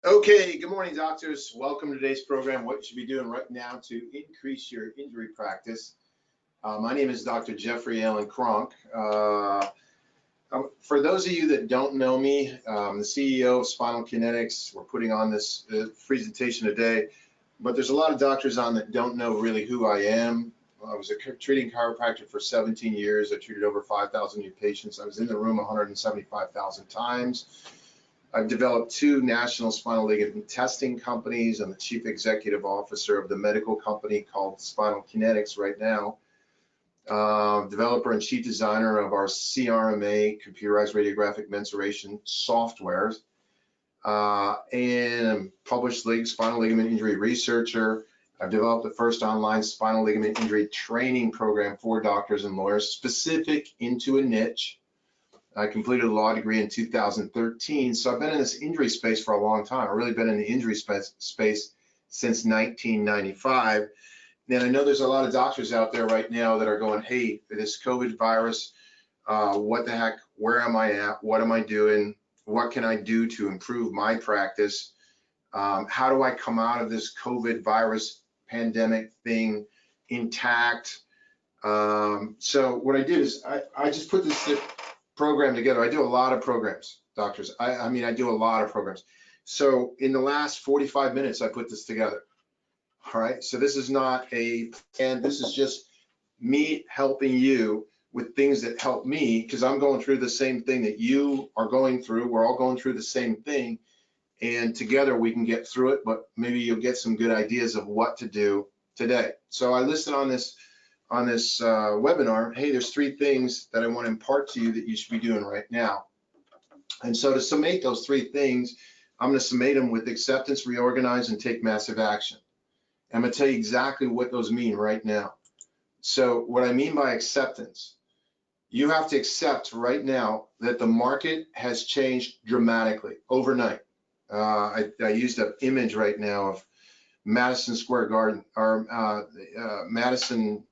Okay, good morning, doctors. Welcome to today's program, what you should be doing right now to increase your injury practice. My name is Dr. Jeffrey Allen Kronk. For those of you that don't know me, I'm the CEO of Spinal Kinetics. We're putting on this presentation today, but there's a lot of doctors on that don't know really who I am. I was a treating chiropractor for 17 years. I treated over 5,000 new patients. I was in the room 175,000 times. I've developed 2 national spinal ligament testing companies. I'm the chief executive officer of the medical company called Spinal Kinetics right now. Developer and chief designer of our CRMA, computerized radiographic mensuration softwares. And I'm published spinal ligament injury researcher. I've developed the first online spinal ligament injury training program for doctors and lawyers specific into a niche. I completed a law degree in 2013, so I've been in this injury space for a long time. I've really been in the injury space since 1995. And I know there's a lot of doctors out there right now that are going, hey, this COVID virus, what the heck, where am I at? What am I doing? What can I do to improve my practice? How do I come out of this COVID virus pandemic thing intact? So what I did is I just put this program together. I do a lot of programs, doctors. I mean, I do a lot of programs. So in the last 45 minutes, I put this together. All right. So this is not a plan. This is just me helping you with things that help me, because I'm going through the same thing that you are going through. We're all going through the same thing. And together we can get through it, but maybe you'll get some good ideas of what to do today. So I listed on this webinar, hey, there's 3 things that I want to impart to you that you should be doing right now. And so to summate those 3 things, I'm going to summate them with acceptance, reorganize, and take massive action. I'm going to tell you exactly what those mean right now. So what I mean by acceptance, you have to accept right now that the market has changed dramatically overnight. I used an image right now of Madison Square Garden, or Madison,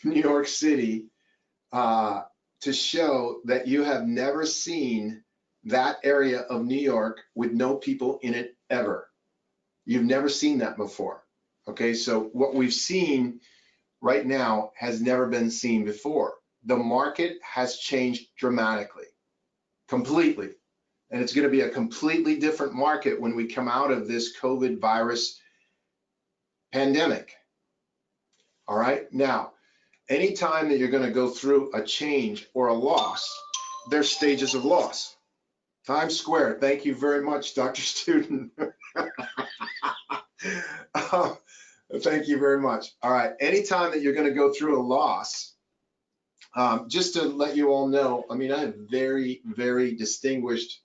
New York City, to show that you have never seen that area of New York with no people in it ever. You've never seen that before. Okay, so what we've seen right now has never been seen before. The market has changed dramatically, completely. And it's going to be a completely different market when we come out of this COVID virus pandemic. All right, now, anytime that you're going to go through a change or a loss, there's stages of loss. Times Square, thank you very much, Dr. Student. Thank you very much. All right, anytime that you're going to go through a loss, just to let you all know, I mean, I have very, very distinguished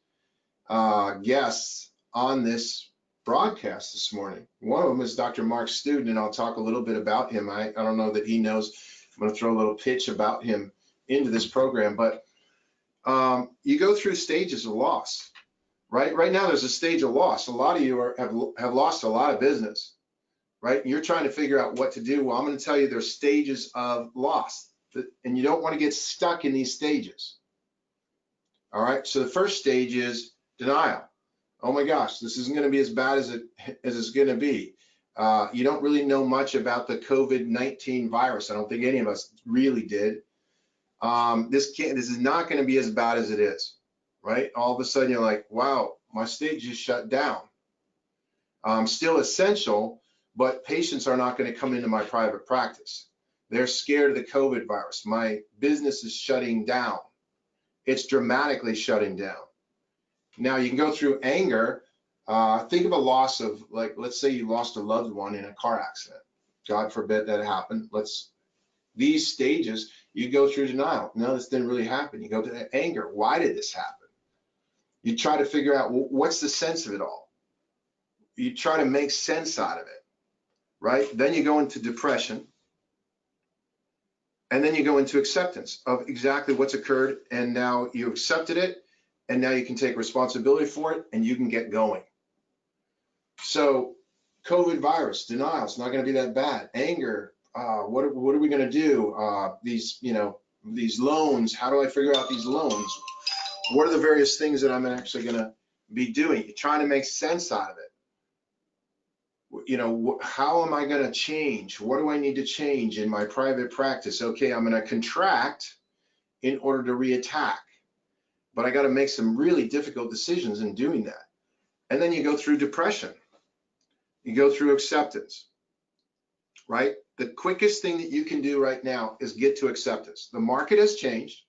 guests on this broadcast this morning. One of them is Dr. Mark Student, and I'll talk a little bit about him. I don't know that he knows. I'm going to throw a little pitch about him into this program, but you go through stages of loss, right? Right now, there's a stage of loss. A lot of you have lost a lot of business, right? You're trying to figure out what to do. Well, I'm going to tell you there's stages of loss, and you don't want to get stuck in these stages. All right, so the first stage is denial. Oh my gosh, this isn't going to be as bad as it's going to be. You don't really know much about the COVID-19 virus. I don't think any of us really did. This is not going to be as bad as it is, right? All of a sudden you're like, wow, my stage is shut down. Still essential, but patients are not going to come into my private practice. They're scared of the COVID virus. My business is shutting down. It's dramatically shutting down. Now you can go through anger. Think of a loss of, like, let's say you lost a loved one in a car accident. God forbid that happened. These stages, you go through denial. No, this didn't really happen. You go to anger. Why did this happen? You try to figure out, well, what's the sense of it all? You try to make sense out of it, right? Then you go into depression. And then you go into acceptance of exactly what's occurred, and now you accepted it, and now you can take responsibility for it, and you can get going. So COVID virus, denial, it's not going to be that bad. Anger, what are we going to do? These loans, how do I figure out these loans? What are the various things that I'm actually going to be doing? You're trying to make sense out of it. You know, how am I going to change? What do I need to change in my private practice? Okay, I'm going to contract in order to reattack, but I got to make some really difficult decisions in doing that. And then you go through depression. You go through acceptance, right? The quickest thing that you can do right now is get to acceptance. The market has changed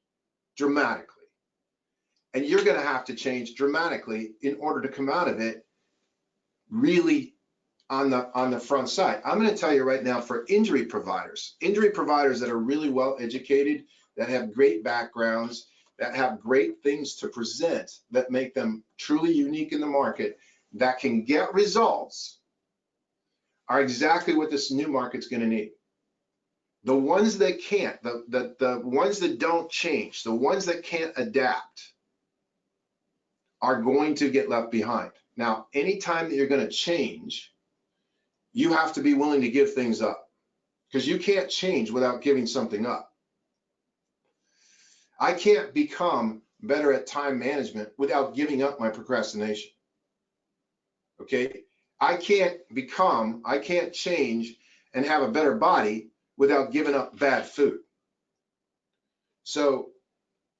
dramatically, and you're going to have to change dramatically in order to come out of it really on the front side. I'm going to tell you right now, for injury providers that are really well educated, that have great backgrounds, that have great things to present, that make them truly unique in the market, that can get results, are exactly what this new market's going to need. The ones that can't, the ones that don't change, the ones that can't adapt, are going to get left behind. Now, anytime that you're going to change, you have to be willing to give things up, because you can't change without giving something up. I can't become better at time management without giving up my procrastination. Okay? I can't change and have a better body without giving up bad food. So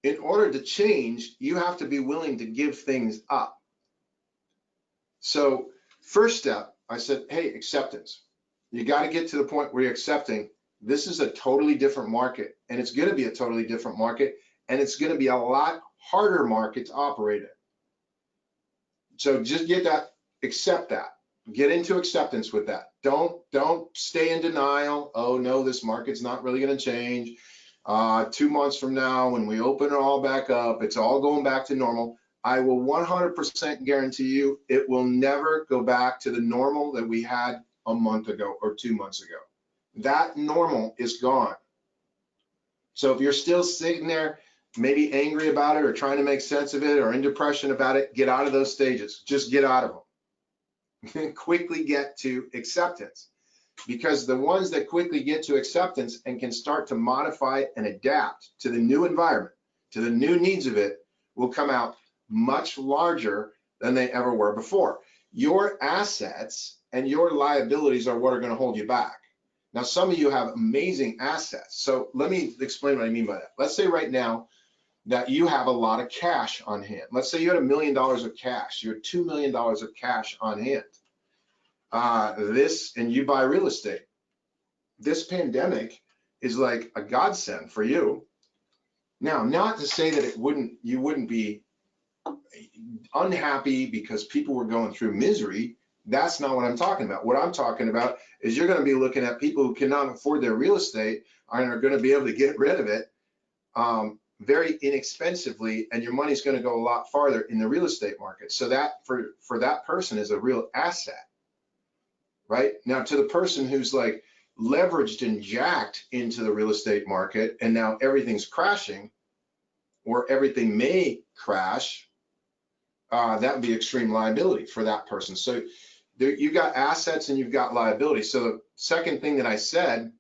in order to change, you have to be willing to give things up. So first step, I said, hey, acceptance. You got to get to the point where you're accepting this is a totally different market, and it's going to be a totally different market, and it's going to be a lot harder market to operate in. So just get that, accept that. Get into acceptance with that. Don't stay in denial. Oh no, this market's not really going to change. 2 months from now, when we open it all back up, it's all going back to normal. I will 100% guarantee you it will never go back to the normal that we had a month ago or 2 months ago. That normal is gone. So if you're still sitting there, maybe angry about it or trying to make sense of it or in depression about it, get out of those stages. Just get out of them. Quickly get to acceptance, because the ones that quickly get to acceptance and can start to modify and adapt to the new environment, to the new needs of it, will come out much larger than they ever were before. Your assets and your liabilities are what are going to hold you back. Now, some of you have amazing assets. So let me explain what I mean by that. Let's say right now that you have a lot of cash on hand. Let's say you had $1 million of cash. You had $2 million of cash on hand. And you buy real estate. This pandemic is like a godsend for you. Now, not to say that you wouldn't be unhappy because people were going through misery. That's not what I'm talking about. What I'm talking about is you're going to be looking at people who cannot afford their real estate and are going to be able to get rid of it very inexpensively, and your money's going to go a lot farther in the real estate market. So that for that person is a real asset, right? Now, to the person who's like leveraged and jacked into the real estate market, and now everything's crashing, or everything may crash, that would be extreme liability for that person. So you got assets and you've got liability. So the second thing that I said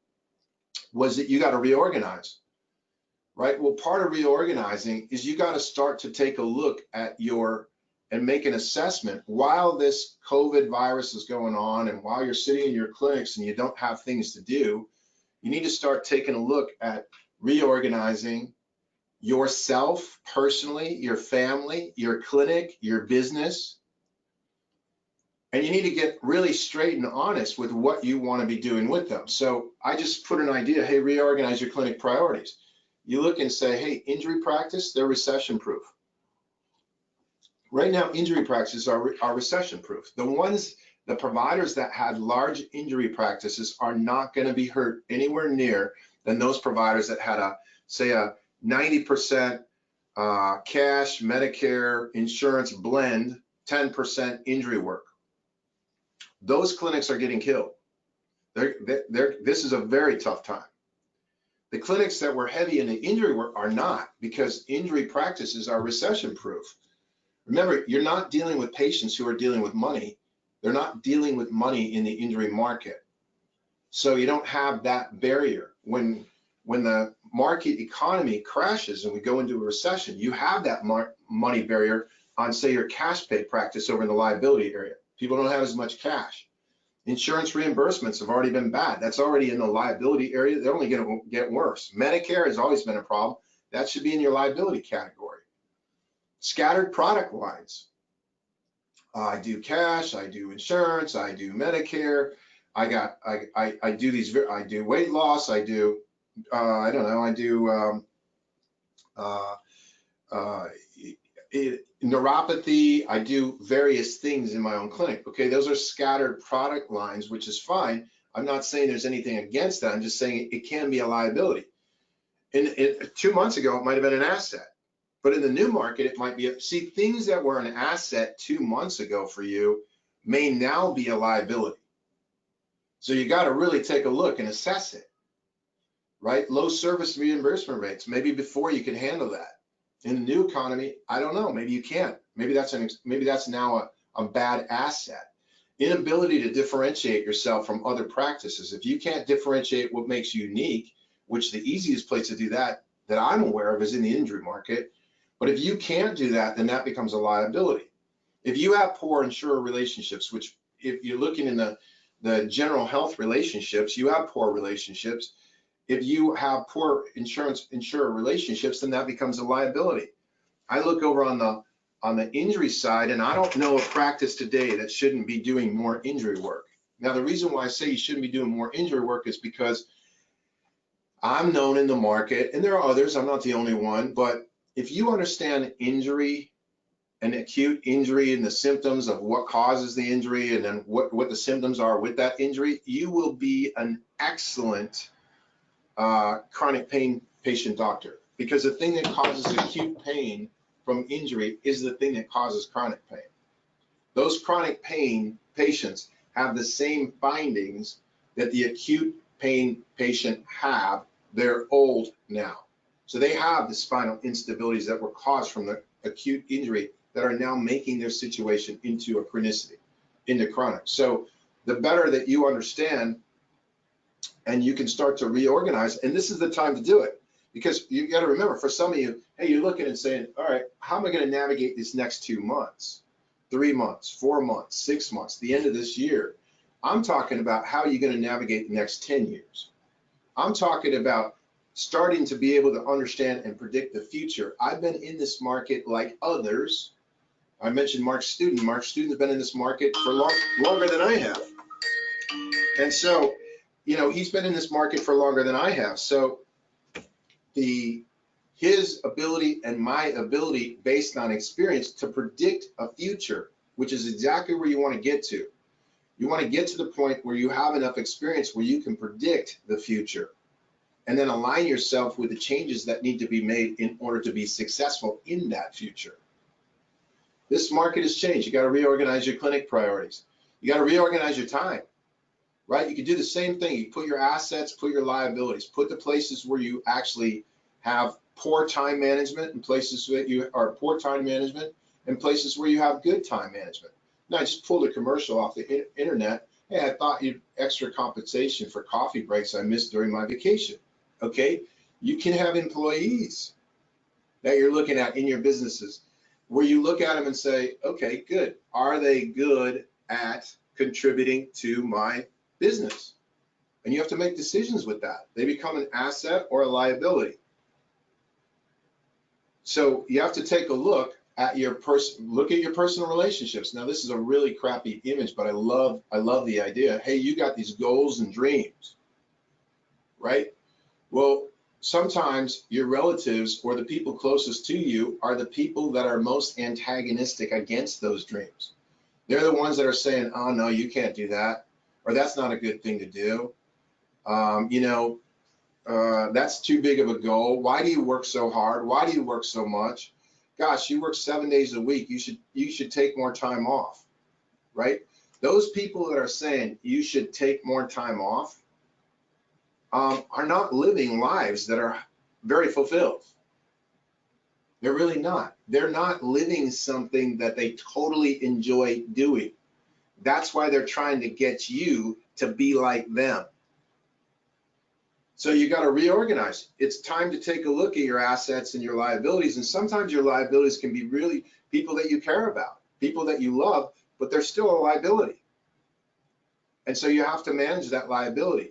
was that you got to reorganize, right? Well, part of reorganizing is you got to start to take a look at and make an assessment while this COVID virus is going on, and while you're sitting in your clinics and you don't have things to do. You need to start taking a look at reorganizing yourself personally, your family, your clinic, your business. And you need to get really straight and honest with what you want to be doing with them. So I just put an idea, hey, reorganize your clinic priorities. You look and say, hey, injury practice, they're recession proof. Right now, injury practices are recession proof. The providers that had large injury practices are not going to be hurt anywhere near than those providers that had say a 90% cash, Medicare, insurance blend, 10% injury work. Those clinics are getting killed. This is a very tough time. The clinics that were heavy in the injury work are not, because injury practices are recession proof. Remember, you're not dealing with patients who are dealing with money. They're not dealing with money in the injury market. So you don't have that barrier. When the market economy crashes and we go into a recession, you have that money barrier on, say, your cash pay practice over in the liability area. People don't have as much cash. Insurance reimbursements have already been bad. That's already in the liability area. They're only going to get worse. Medicare has always been a problem. That should be in your liability category. Scattered product lines. I do cash, I do insurance, I do Medicare. I do weight loss, I do, I don't know, I do neuropathy, I do various things in my own clinic. Okay, those are scattered product lines, which is fine. I'm not saying there's anything against that. I'm just saying it can be a liability. 2 months ago, it might have been an asset. But in the new market, it might be, see, things that were an asset 2 months ago for you may now be a liability. So you got to really take a look and assess it, right? Low service reimbursement rates, maybe before you can handle that. In the new economy, I don't know, maybe you can't. Maybe that's now a bad asset. Inability to differentiate yourself from other practices. If you can't differentiate what makes you unique, which the easiest place to do that I'm aware of is in the injury market. But if you can't do that, then that becomes a liability. If you have poor insurer relationships, which if you're looking in the general health relationships, you have poor relationships. If you have poor insurer relationships, then that becomes a liability. I look over on the injury side, and I don't know a practice today that shouldn't be doing more injury work. Now, the reason why I say you shouldn't be doing more injury work is because I'm known in the market, and there are others, I'm not the only one, but if you understand injury and acute injury and the symptoms of what causes the injury and then what the symptoms are with that injury, you will be an excellent chronic pain patient doctor, because the thing that causes acute pain from injury is the thing that causes chronic pain. Those chronic pain patients have the same findings that the acute pain patient have. They're old now. So they have the spinal instabilities that were caused from the acute injury that are now making their situation into a chronicity, into chronic. So the better that you understand and you can start to reorganize, and this is the time to do it, because you got to remember, for some of you, hey, you're looking and saying, all right, how am I going to navigate this next 2 months, 3 months, 4 months, 6 months, the end of this year? I'm talking about how you're going to navigate the next 10 years. I'm talking about starting to be able to understand and predict the future. I've been in this market like others. I mentioned Mark Student. Mark Student's been in this market for longer than I have. And so, you know, he's been in this market for longer than I have. So his ability and my ability based on experience to predict a future, which is exactly where you want to get to. You want to get to the point where you have enough experience where you can predict the future, and then align yourself with the changes that need to be made in order to be successful in that future. This market has changed. You got to reorganize your clinic priorities. You got to reorganize your time, right? You can do the same thing. You put your assets, put your liabilities, put the places where you actually have poor time management and places that you are poor time management and places where you have good time management. Now, I just pulled a commercial off the internet. Hey, I thought you'd extra compensation for coffee breaks I missed during my vacation. Okay, you can have employees that you're looking at in your businesses where you look at them and say, okay, good. Are they good at contributing to my business? And you have to make decisions with that. They become an asset or a liability. So you have to take a look at your personal relationships. Now, this is a really crappy image, but I love the idea. Hey, you got these goals and dreams, right? Well, sometimes your relatives or the people closest to you are the people that are most antagonistic against those dreams. They're the ones that are saying, oh, no, you can't do that, or that's not a good thing to do. That's too big of a goal. Why do you work so hard? Why do you work so much? Gosh, you work 7 days a week. You should take more time off, right? Those people that are saying you should take more time off are not living lives that are very fulfilled. They're really not. They're not living something that they totally enjoy doing. That's why they're trying to get you to be like them. So you got to reorganize. It's time to take a look at your assets and your liabilities. And sometimes your liabilities can be really people that you care about, people that you love, but they're still a liability. And so you have to manage that liability.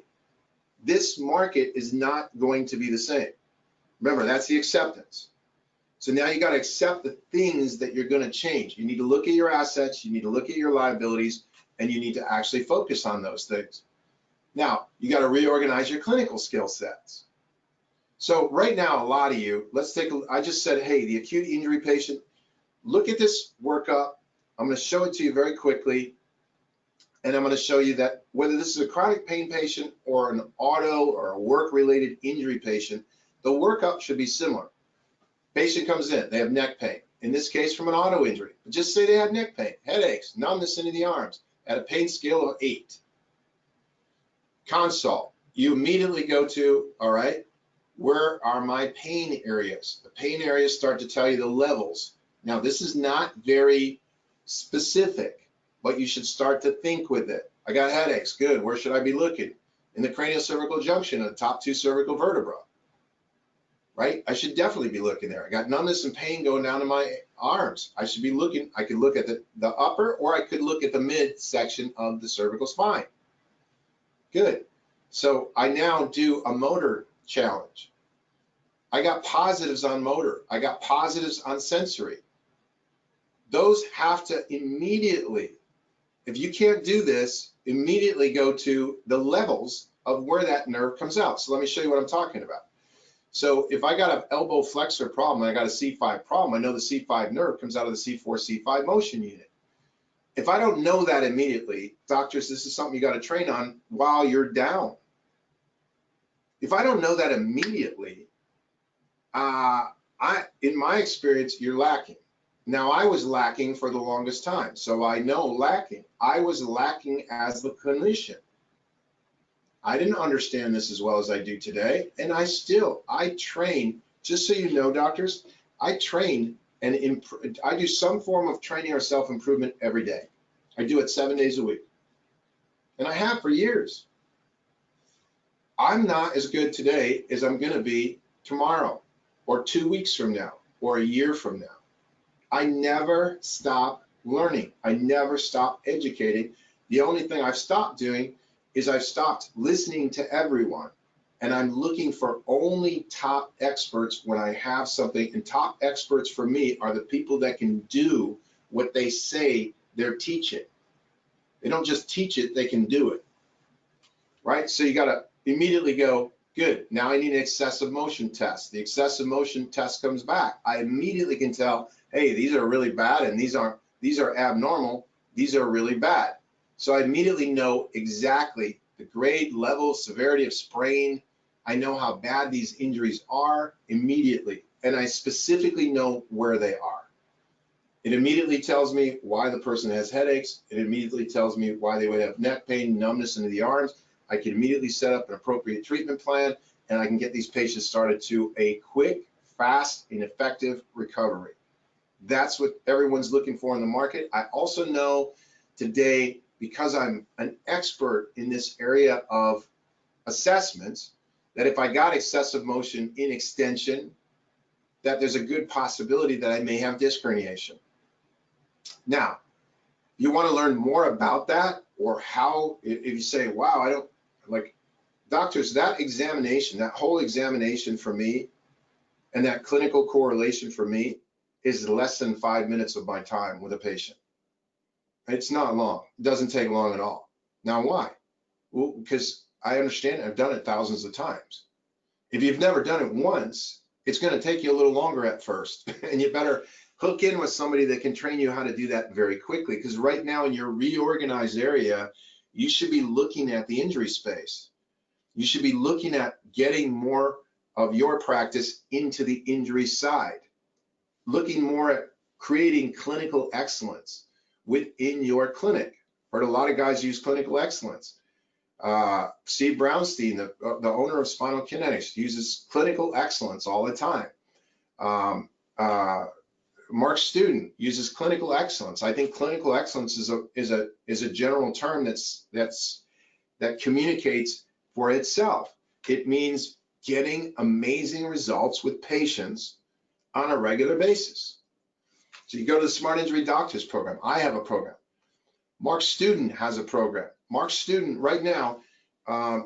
This market is not going to be the same. Remember, that's the acceptance. So now you got to accept the things that you're going to change. You need to look at your assets, you need to look at your liabilities, and you need to actually focus on those things. Now, you got to reorganize your clinical skill sets. So right now, a lot of you, let's take a, I just said, hey, the acute injury patient, look at this workup. I'm going to show it to you very quickly. And I'm going to show you that whether this is a chronic pain patient or an auto or a work-related injury patient, the workup should be similar. Patient comes in, they have neck pain. In this case, from an auto injury. Just say they had neck pain, headaches, numbness in the arms at a pain scale of 8. Consult. You immediately go to, all right, where are my pain areas? The pain areas start to tell you the levels. Now, this is not very specific, but you should start to think with it. I got headaches. Good. Where should I be looking? In the cranial-cervical junction of the top 2 cervical vertebrae. Right? I should definitely be looking there. I got numbness and pain going down to my arms. I should be looking, I could look at the upper, or I could look at the mid section of the cervical spine. Good. So I now do a motor challenge. I got positives on motor. I got positives on sensory. Those have to immediately, if you can't do this, immediately go to the levels of where that nerve comes out. So let me show you what I'm talking about. So if I got an elbow flexor problem and I got a C5 problem, I know the C5 nerve comes out of the C4, C5 motion unit. If I don't know that immediately, doctors, this is something you got to train on while you're down. If I don't know that immediately, in my experience, you're lacking. Now, I was lacking for the longest time, so I know lacking. I was lacking as the clinician. I didn't understand this as well as I do today, and I train, just so you know, doctors, I train and I do some form of training or self-improvement every day. I do it 7 days a week, and I have for years. I'm not as good today as I'm gonna be tomorrow, or 2 weeks from now, or a year from now. I never stop learning. I never stop educating. The only thing I've stopped doing is I've stopped listening to everyone, and I'm looking for only top experts when I have something. And top experts for me are the people that can do what they say they're teaching. They don't just teach it, they can do it, right? So you gotta immediately go, good, now I need an excessive motion test. The excessive motion test comes back. I immediately can tell, hey, these are really bad, and these are abnormal, these are really bad. So I immediately know exactly the grade, level, severity of sprain. I know how bad these injuries are immediately, and I specifically know where they are. It immediately tells me why the person has headaches. It immediately tells me why they would have neck pain, numbness into the arms. I can immediately set up an appropriate treatment plan, and I can get these patients started to a quick, fast, and effective recovery. That's what everyone's looking for in the market. I also know today, because I'm an expert in this area of assessments, that if I got excessive motion in extension, that there's a good possibility that I may have disc herniation. Now, you want to learn more about that, or how, if you say, wow, I don't, like, doctors, that examination, that whole examination for me, and that clinical correlation for me is less than 5 minutes of my time with a patient. It's not long. It doesn't take long at all. Now, why? Well, because I understand it. I've done it thousands of times. If you've never done it once, it's going to take you a little longer at first, and you better hook in with somebody that can train you how to do that very quickly, because right now in your reorganized area, you should be looking at the injury space. You should be looking at getting more of your practice into the injury side, looking more at creating clinical excellence within your clinic. Heard a lot of guys use clinical excellence. Steve Brownstein, the owner of Spinal Kinetics, uses clinical excellence all the time. Mark Student uses clinical excellence. I think clinical excellence is a general term that communicates for itself. It means getting amazing results with patients on a regular basis. So you go to the Smart Injury Doctors program. I have a program. Mark's student has a program. Mark's student right now,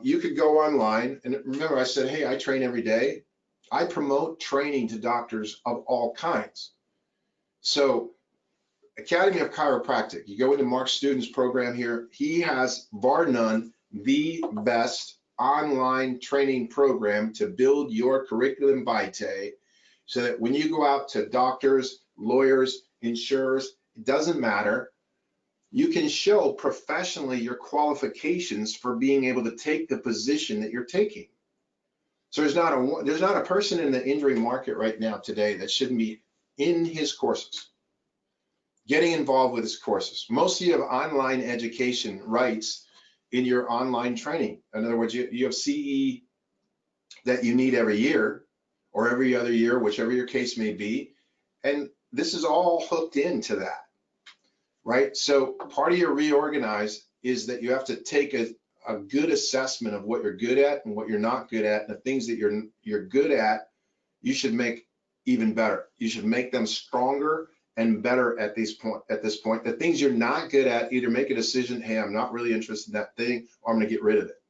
you could go online, and remember I said, hey, I train every day. I promote training to doctors of all kinds. So Academy of Chiropractic, you go into Mark's student's program here, he has, bar none, the best online training program to build your curriculum vitae, so that when you go out to doctors, lawyers, insurers, it doesn't matter, you can show professionally your qualifications for being able to take the position that you're taking. So there's not a person in the injury market right now today that shouldn't be in his courses, getting involved with his courses. Most of you have online education rights in your online training. In other words, you have CE that you need every year or every other year, whichever your case may be. And this is all hooked into that, right? So part of your Reorganize is that you have to take a good assessment of what you're good at and what you're not good at. And the things that you're good at, you should make even better. You should make them stronger and better at this point. The things you're not good at, either make a decision, hey, I'm not really interested in that thing, or I'm gonna get rid of it,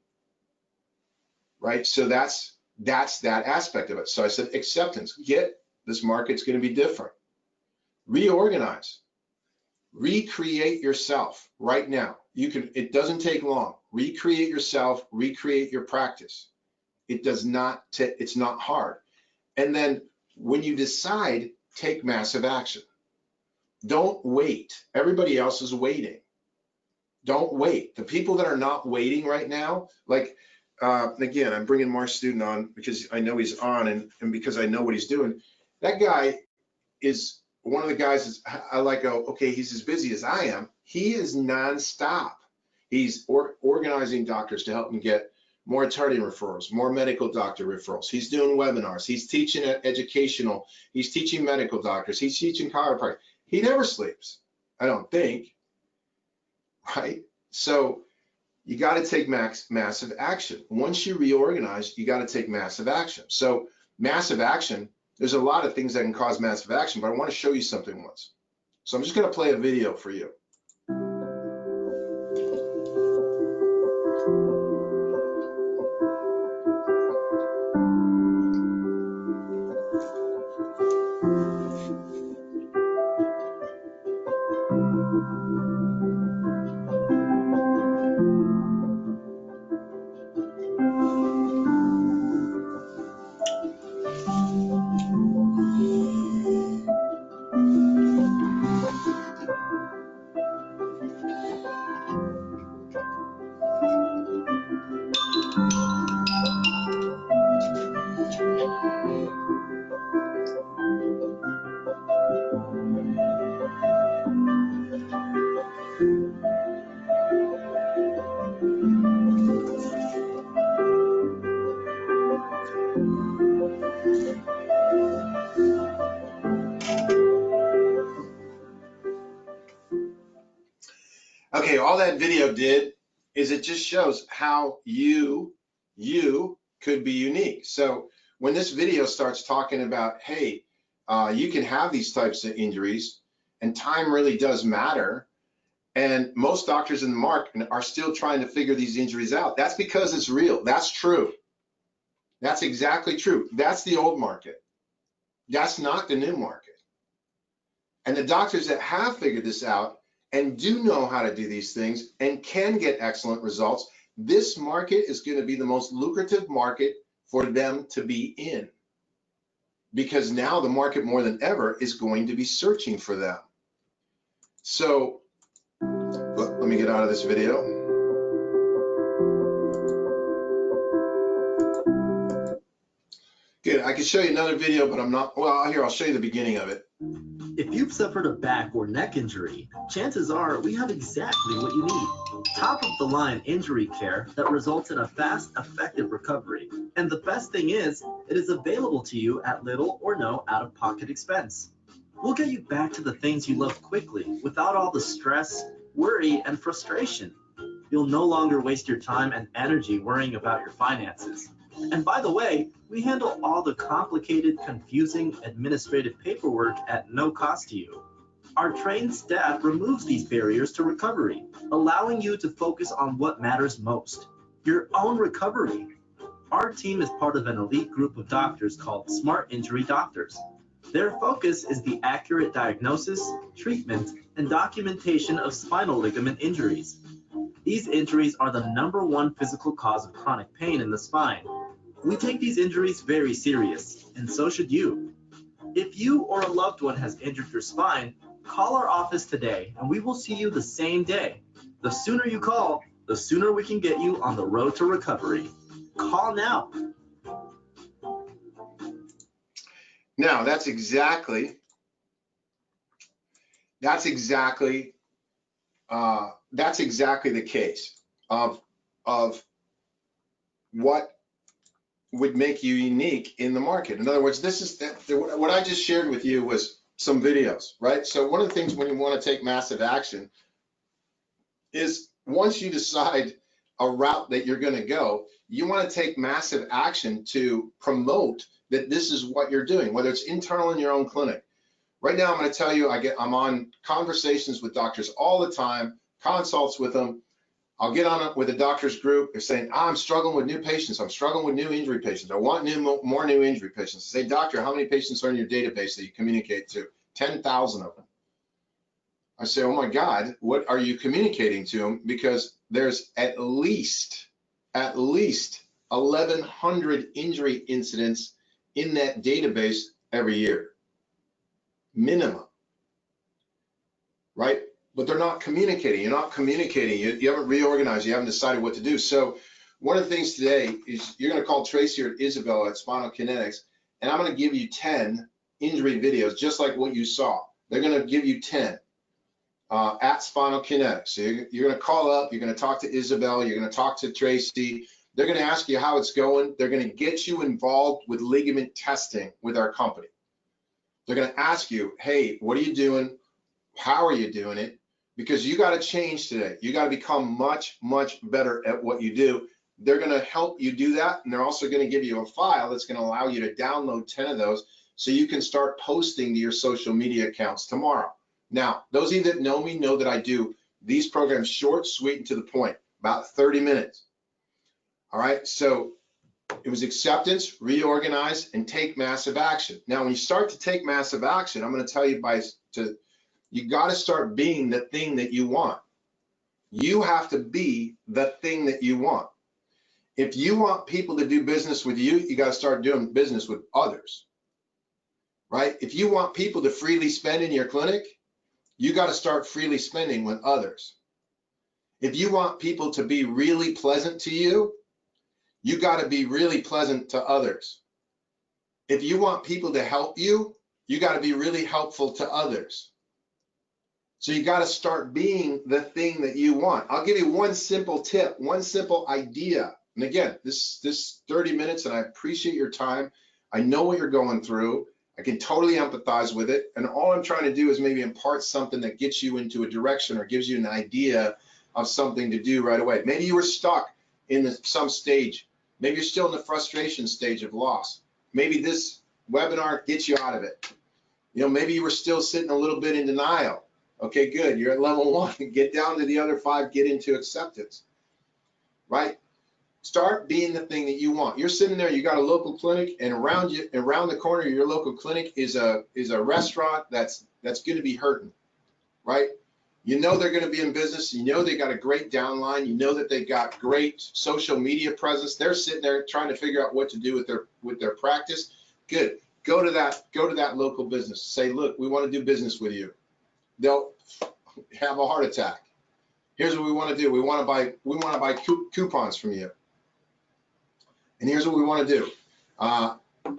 right? So that's that aspect of it. So I said acceptance, this market's gonna be different. Reorganize, recreate yourself right now. It doesn't take long. Recreate yourself, recreate your practice. It's not hard. And then when you decide, take massive action. Don't wait. Everybody else is waiting. Don't wait. The people that are not waiting right now, like, again, I'm bringing Mark's student on because I know he's on and because I know what he's doing. That guy is one of the guys I like, okay, he's as busy as I am. He is nonstop. He's organizing doctors to help him get more attorney referrals, more medical doctor referrals. He's doing webinars. He's teaching educational. He's teaching medical doctors. He's teaching chiropractic. He never sleeps, I don't think, right? So you got to take massive action. Once you reorganize, you got to take massive action. So massive action, there's a lot of things that can cause massive action, but I want to show you something once. So I'm just going to play a video for you. Okay, all that video did is it just shows how you could be unique. So when this video starts talking about, hey, you can have these types of injuries and time really does matter, and most doctors in the market are still trying to figure these injuries out, that's because it's real. That's true. That's exactly true. That's the old market. That's not the new market. And the doctors that have figured this out and do know how to do these things and can get excellent results, this market is going to be the most lucrative market for them to be in, because now the market more than ever is going to be searching for them. So let me get out of this video. Good, I can show you another video, but I'm not, well, here, I'll show you the beginning of it. If you've suffered a back or neck injury, chances are we have exactly what you need. Top of the line injury care that results in a fast, effective recovery. And the best thing is, it is available to you at little or no out-of-pocket expense. We'll get you back to the things you love quickly without all the stress, worry, and frustration. You'll no longer waste your time and energy worrying about your finances. And by the way, we handle all the complicated, confusing administrative paperwork at no cost to you. Our trained staff removes these barriers to recovery, allowing you to focus on what matters most, your own recovery. Our team is part of an elite group of doctors called Smart Injury Doctors. Their focus is the accurate diagnosis, treatment, and documentation of spinal ligament injuries. These injuries are the #1 physical cause of chronic pain in the spine. We take these injuries very serious, and so should you. If you or a loved one has injured your spine, call our office today and we will see you the same day. The sooner you call, the sooner we can get you on the road to recovery. Call now. Now, that's exactly the case of what would make you unique in the market. In other words, this is what I just shared with you was some videos, right? So one of the things when you want to take massive action is once you decide a route that you're going to go, you want to take massive action to promote that this is what you're doing, whether it's internal in your own clinic. Right now, I'm going to tell you, I'm on conversations with doctors all the time, consults with them. I'll get on with a doctor's group. They're saying, I'm struggling with new patients. I'm struggling with new injury patients. I want more new injury patients. I say, doctor, how many patients are in your database that you communicate to? 10,000 of them. I say, oh my God, what are you communicating to them? Because there's at least 1,100 injury incidents in that database every year, minimum, right? But they're not communicating. You're not communicating. You haven't reorganized. You haven't decided what to do. So one of the things today is you're going to call Tracy or Isabel at Spinal Kinetics, and I'm going to give you 10 injury videos, just like what you saw. They're going to give you 10 at Spinal Kinetics. So you're going to call up. You're going to talk to Isabel. You're going to talk to Tracy. They're going to ask you how it's going. They're going to get you involved with ligament testing with our company. They're going to ask you, hey, what are you doing? How are you doing it? Because you got to change today. You got to become much, much better at what you do. They're going to help you do that. And they're also going to give you a file that's going to allow you to download 10 of those so you can start posting to your social media accounts tomorrow. Now, those of you that know me know that I do these programs short, sweet, and to the point, about 30 minutes. All right, so it was acceptance, reorganize, and take massive action. Now, when you start to take massive action, I'm going to tell you you got to start being the thing that you want. You have to be the thing that you want. If you want people to do business with you, you got to start doing business with others, right? If you want people to freely spend in your clinic, you got to start freely spending with others. If you want people to be really pleasant to you, you got to be really pleasant to others. If you want people to help you, you got to be really helpful to others. So you got to start being the thing that you want. I'll give you one simple tip, one simple idea. And again, this 30 minutes, and I appreciate your time. I know what you're going through. I can totally empathize with it. And all I'm trying to do is maybe impart something that gets you into a direction or gives you an idea of something to do right away. Maybe you were stuck in some stage. Maybe you're still in the frustration stage of loss. Maybe this webinar gets you out of it. You know, maybe you were still sitting a little bit in denial. Okay, good. You're at level 1. Get down to the other 5. Get into acceptance, right? Start being the thing that you want. You're sitting there. You got a local clinic, and around the corner of your local clinic is a restaurant that's going to be hurting, right? You know they're going to be in business. You know they got a great downline. You know that they've got great social media presence. They're sitting there trying to figure out what to do with their practice. Good. Go to that local business. Say, look, we want to do business with you. They'll have a heart attack. Here's what we want to do. We want to buy coupons from you. And here's what we want to do.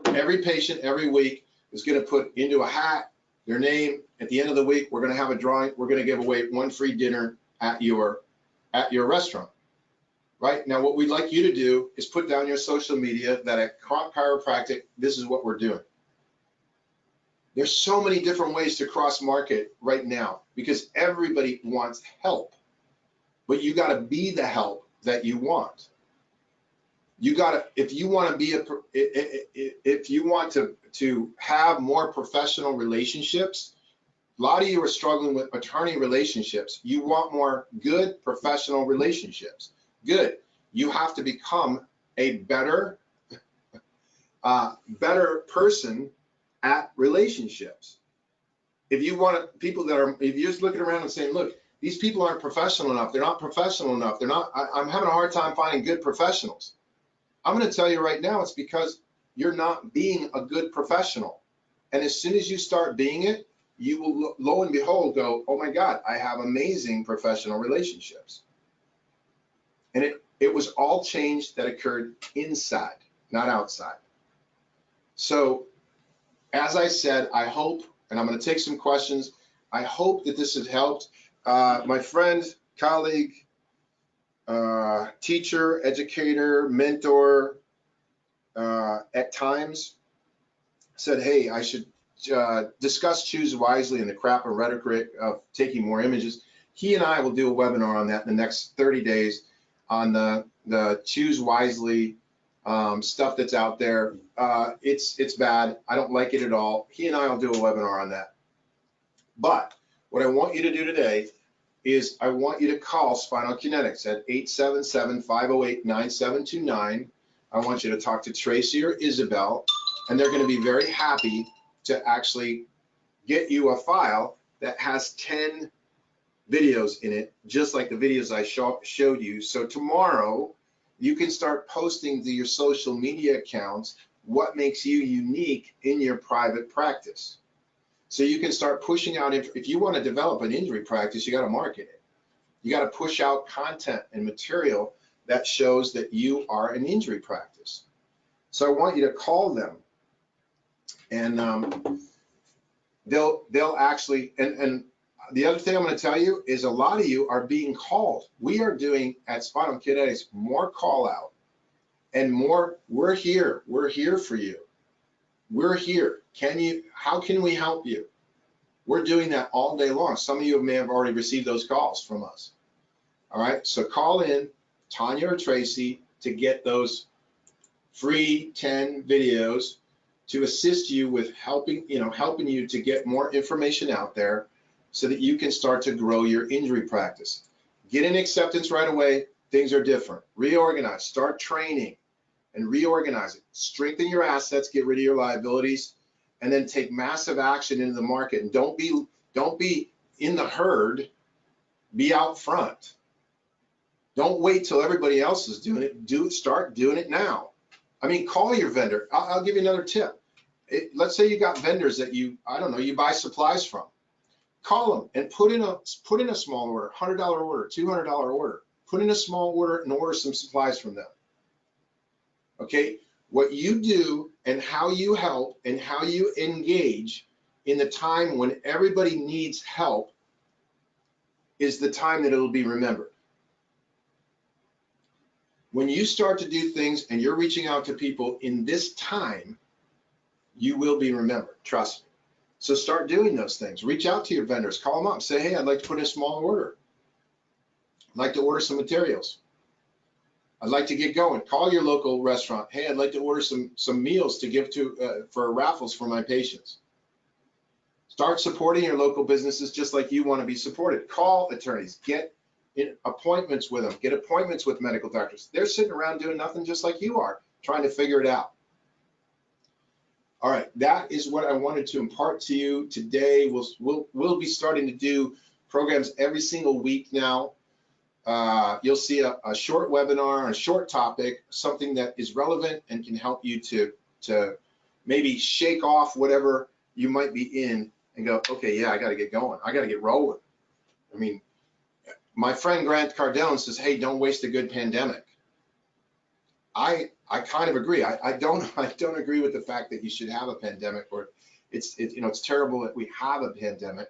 Every patient every week is going to put into a hat their name. At the end of the week, we're going to have a drawing. We're going to give away 1 free dinner at your restaurant. Right? Now, what we'd like you to do is put down your social media that at Chiropractic, this is what we're doing. There's so many different ways to cross market right now because everybody wants help, but you got to be the help that you want. You gotta, if you want to be if you want to have more professional relationships, a lot of you are struggling with attorney relationships. You want more good professional relationships. Good. You have to become a better person at relationships. If you want people that are, if you're just looking around and saying, look, these people aren't professional enough. They're not professional enough. They're not, I'm having a hard time finding good professionals. I'm going to tell you right now, it's because you're not being a good professional. And as soon as you start being it, you will, lo and behold, go, oh my God, I have amazing professional relationships. And it was all change that occurred inside, not outside. So as I said, I hope, and I'm going to take some questions, I hope that this has helped. My friend, colleague, teacher, educator, mentor, at times said, hey, I should discuss Choose Wisely and the crap and rhetoric of taking more images. He and I will do a webinar on that in the next 30 days on the Choose Wisely stuff that's out there. It's bad. I don't like it at all. He and I will do a webinar on that. But what I want you to do today is I want you to call Spinal Kinetics at 877-508-9729. I want you to talk to Tracy or Isabel, and they're going to be very happy to actually get you a file that has 10 videos in it, just like the videos I showed you. So tomorrow, you can start posting to your social media accounts what makes you unique in your private practice. So you can start pushing out, if you want to develop an injury practice, you got to market it. You got to push out content and material that shows that you are an injury practice. So I want you to call them, and they'll actually, and the other thing I'm going to tell you is a lot of you are being called. We are doing at Spinal Kinetics more call out and more, we're here for you. We're here. How can we help you? We're doing that all day long. Some of you may have already received those calls from us. All right, so call in Tanya or Tracy to get those free 10 videos to assist you with helping you to get more information out there so that you can start to grow your injury practice. Get in acceptance right away. Things are different. Reorganize, start training and reorganize it. Strengthen your assets, get rid of your liabilities, and then take massive action into the market. And don't be in the herd, be out front. Don't wait till everybody else is doing it. Start doing it now. I mean, call your vendor. I'll give you another tip. Let's say you got vendors that you buy supplies from. Call them and put in a small order, $100 order, $200 order. Put in a small order and order some supplies from them. Okay, what you do and how you help and how you engage in the time when everybody needs help is the time that it'll be remembered. When you start to do things and you're reaching out to people in this time, you will be remembered, trust me. So start doing those things. Reach out to your vendors, call them up, say, hey, I'd like to put in a small order. I'd like to order some materials. I'd like to get going. Call your local restaurant. Hey, I'd like to order some meals to give to for raffles for my patients. Start supporting your local businesses just like you want to be supported. Call attorneys. Get appointments with them. Get appointments with medical doctors. They're sitting around doing nothing just like you are, trying to figure it out. All right, that is what I wanted to impart to you today. We'll be starting to do programs every single week now. You'll see a short webinar, a short topic, something that is relevant and can help you to maybe shake off whatever you might be in and go, okay, yeah, I got to get going. I got to get rolling. I mean, my friend Grant Cardone says, hey, don't waste a good pandemic. I kind of agree. I don't agree with the fact that you should have a pandemic, or it's terrible that we have a pandemic.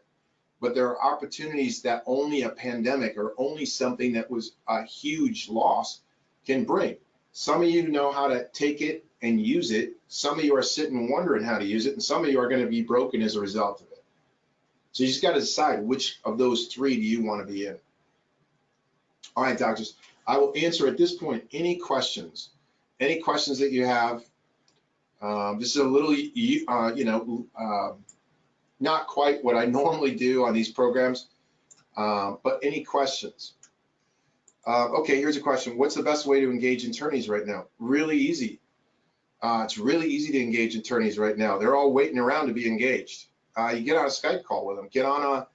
But there are opportunities that only a pandemic or only something that was a huge loss can bring. Some of you know how to take it and use it. Some of you are sitting wondering how to use it, and some of you are going to be broken as a result of it. So you just got to decide which of those three do you want to be in. All right, doctors, I will answer at this point any questions. any questions that you have. This is a little, not quite what I normally do on these programs, but any questions? Okay, here's a question. What's the best way to engage attorneys right now? Really easy. It's really easy to engage attorneys right now. They're all waiting around to be engaged. You get on a Skype call with them, get on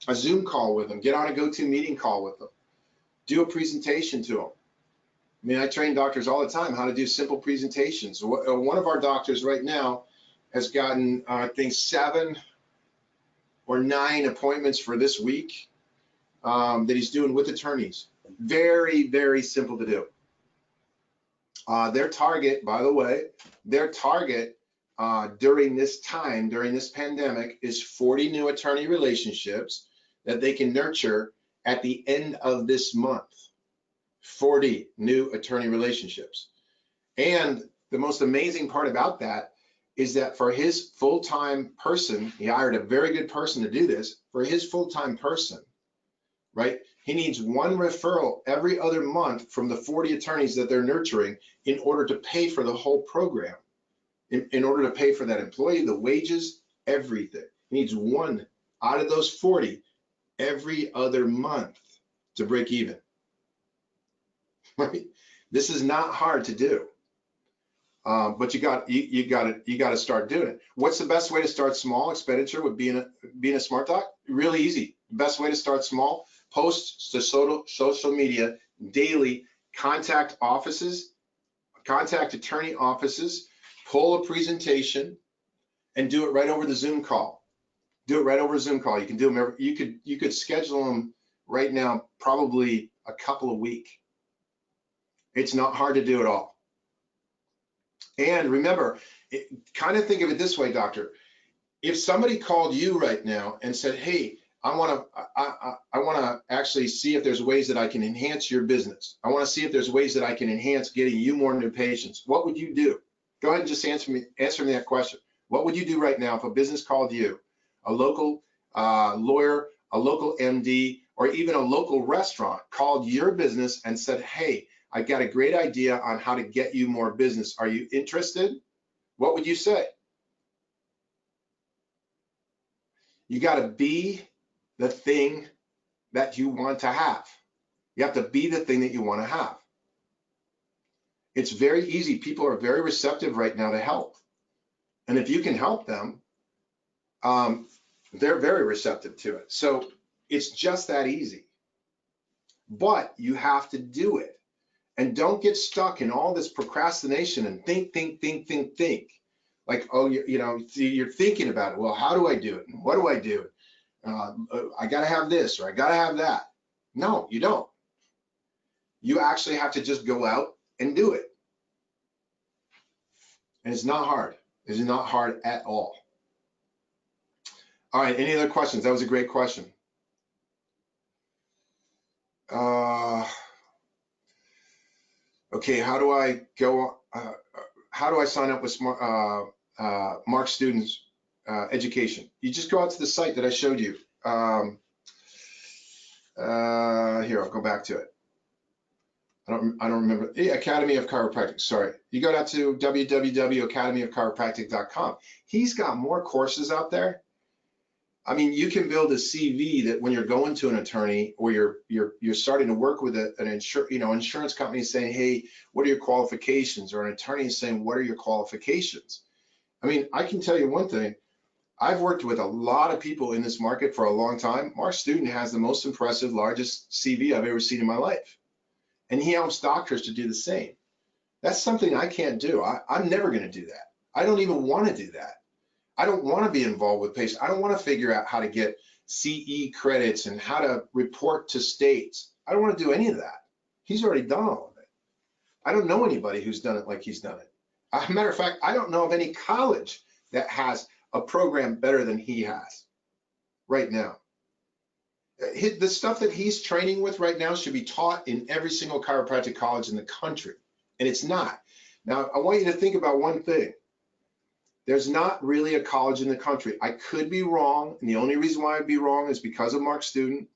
a Zoom call with them, get on a GoToMeeting call with them, do a presentation to them. I mean, I train doctors all the time how to do simple presentations. One of our doctors right now has gotten, I think, 7 or 9 appointments for this week that he's doing with attorneys. Very, very simple to do. Their target, by the way, during this time, during this pandemic, is 40 new attorney relationships that they can nurture at the end of this month. 40 new attorney relationships. And the most amazing part about that is that for his full-time person, he hired a very good person to do this. For his full-time person, right, he needs 1 referral every other month from the 40 attorneys that they're nurturing in order to pay for the whole program, in order to pay for that employee, the wages, everything. He needs 1 out of those 40 every other month to break even. Right? This is not hard to do, but you got to start doing it. What's the best way to start small? Expenditure with being a smart doc? Really easy. The best way to start small: post to social media daily, contact offices, contact attorney offices, pull a presentation, and do it right over the Zoom call. Do it right over Zoom call. You can do them. You could schedule them right now, probably a couple a week. It's not hard to do at all. And remember, kind of think of it this way, doctor. If somebody called you right now and said, hey, I want to actually see if there's ways that I can enhance your business. I want to see if there's ways that I can enhance getting you more new patients. What would you do? Go ahead and just answer me that question. What would you do right now if a business called you, a local lawyer, a local MD, or even a local restaurant called your business and said, hey, I got a great idea on how to get you more business. Are you interested? What would you say? You got to be the thing that you want to have. You have to be the thing that you want to have. It's very easy. People are very receptive right now to help. And if you can help them, they're very receptive to it. So it's just that easy. But you have to do it. And don't get stuck in all this procrastination and think. Like, oh, you're thinking about it. Well, how do I do it? And what do I do? I got to have this, or I got to have that. No, you don't. You actually have to just go out and do it. And it's not hard. It's not hard at all. All right, any other questions? That was a great question. Okay, how do I go? How do I sign up with Mark Students Education? You just go out to the site that I showed you. Here, I'll go back to it. I don't remember. Academy of Chiropractic. Sorry, you go down to www.academyofchiropractic.com. He's got more courses out there. I mean, you can build a CV that when you're going to an attorney or you're starting to work with an insurance company saying, hey, what are your qualifications? Or an attorney is saying, what are your qualifications? I mean, I can tell you one thing. I've worked with a lot of people in this market for a long time. Mark Student has the most impressive, largest CV I've ever seen in my life. And he helps doctors to do the same. That's something I can't do. I'm never going to do that. I don't even want to do that. I don't want to be involved with patients. I don't want to figure out how to get CE credits and how to report to states. I don't want to do any of that. He's already done all of it. I don't know anybody who's done it like he's done it. As a matter of fact, I don't know of any college that has a program better than he has right now. The stuff that he's training with right now should be taught in every single chiropractic college in the country, and it's not. Now, I want you to think about one thing. There's not really a college in the country. I could be wrong, and the only reason why I'd be wrong is because of Mark Student.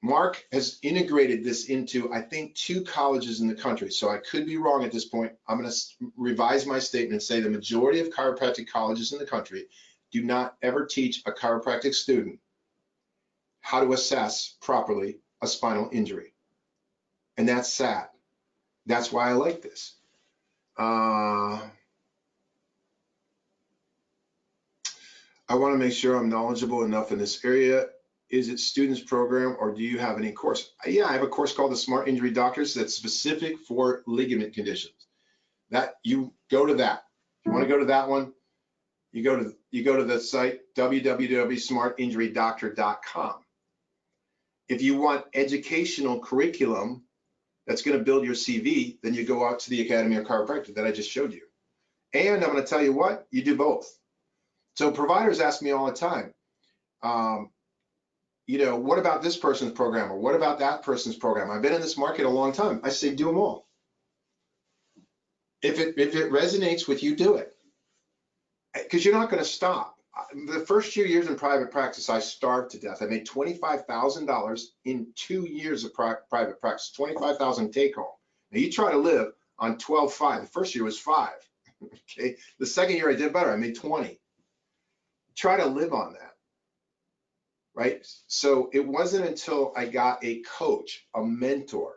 Mark has integrated this into, I think, 2 colleges in the country. So I could be wrong at this point. I'm going to revise my statement and say the majority of chiropractic colleges in the country do not ever teach a chiropractic student how to assess properly a spinal injury. And that's sad. That's why I like this. I want to make sure I'm knowledgeable enough in this area. Is it students program or do you have any course? Yeah, I have a course called the Smart Injury Doctors that's specific for ligament conditions. That you go to that. If you want to go to that one, you go to the site www.smartinjurydoctor.com. If you want educational curriculum that's going to build your CV, then you go out to the Academy of Chiropractic that I just showed you. And I'm going to tell you what, you do both. So providers ask me all the time, you know, what about this person's program or what about that person's program? I've been in this market a long time. I say do them all. If it resonates with you, do it. Because you're not going to stop. The first few years in private practice, I starved to death. I made $25,000 in 2 years of private practice, $25,000 take home. Now you try to live on 12.5. The first year was 5. Okay. The second year I did better. I made 20. Try to live on that. Right? So it wasn't until I got a coach, a mentor,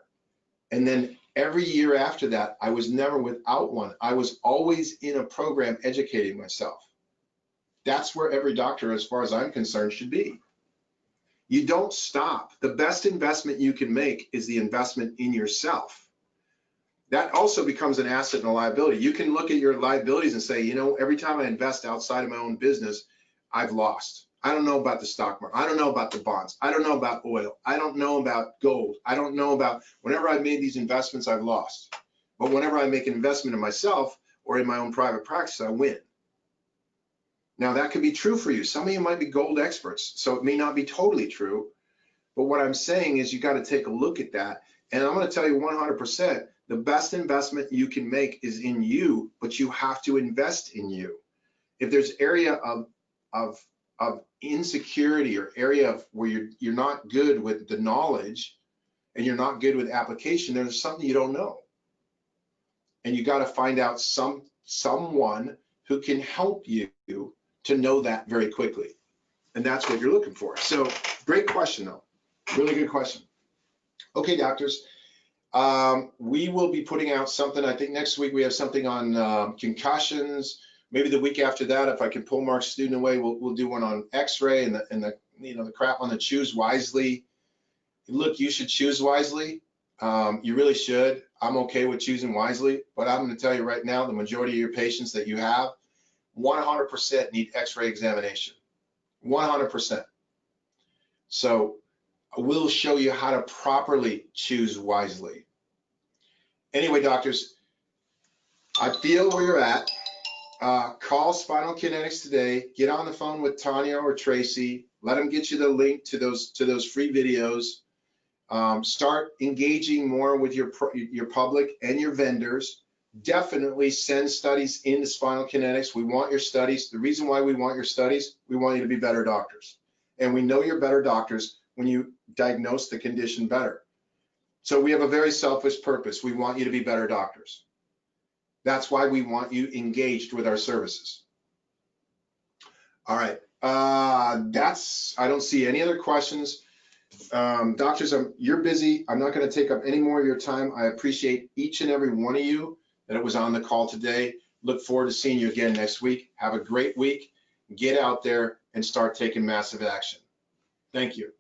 and then every year after that, I was never without one. I was always in a program educating myself. That's where every doctor, as far as I'm concerned, should be. You don't stop. The best investment you can make is the investment in yourself. That also becomes an asset and a liability. You can look at your liabilities and say, you know, every time I invest outside of my own business, I've lost. I don't know about the stock market. I don't know about the bonds. I don't know about oil. I don't know about gold. I don't know about, whenever I've made these investments, I've lost. But whenever I make an investment in myself or in my own private practice, I win. Now that could be true for you. Some of you might be gold experts, so it may not be totally true. But what I'm saying is you got to take a look at that. And I'm going to tell you 100%, the best investment you can make is in you, but you have to invest in you. If there's area of insecurity or area of where you're not good with the knowledge and you're not good with application, there's something you don't know. And you got to find out someone who can help you to know that very quickly. And that's what you're looking for. So great question though, really good question. Okay, doctors, we will be putting out something. I think next week we have something on concussions. Maybe the week after that, if I can pull Mark's student away, we'll do one on X-ray and the you know, the crap on the choose wisely. Look, you should choose wisely. You really should. I'm okay with choosing wisely, but I'm going to tell you right now, the majority of your patients that you have 100% need X-ray examination. 100%. So we'll show you how to properly choose wisely. Anyway, doctors, I feel where you're at. Call Spinal Kinetics today. Get on the phone with Tanya or Tracy. Let them get you the link to those free videos. Start engaging more with your public and your vendors. Definitely send studies into Spinal Kinetics. We want your studies. The reason why we want your studies, we want you to be better doctors. And we know you're better doctors when you diagnose the condition better. So we have a very selfish purpose. We want you to be better doctors. That's why we want you engaged with our services. All right, I don't see any other questions. Doctors, you're busy. I'm not going to take up any more of your time. I appreciate each and every one of you that was on the call today. Look forward to seeing you again next week. Have a great week. Get out there and start taking massive action. Thank you.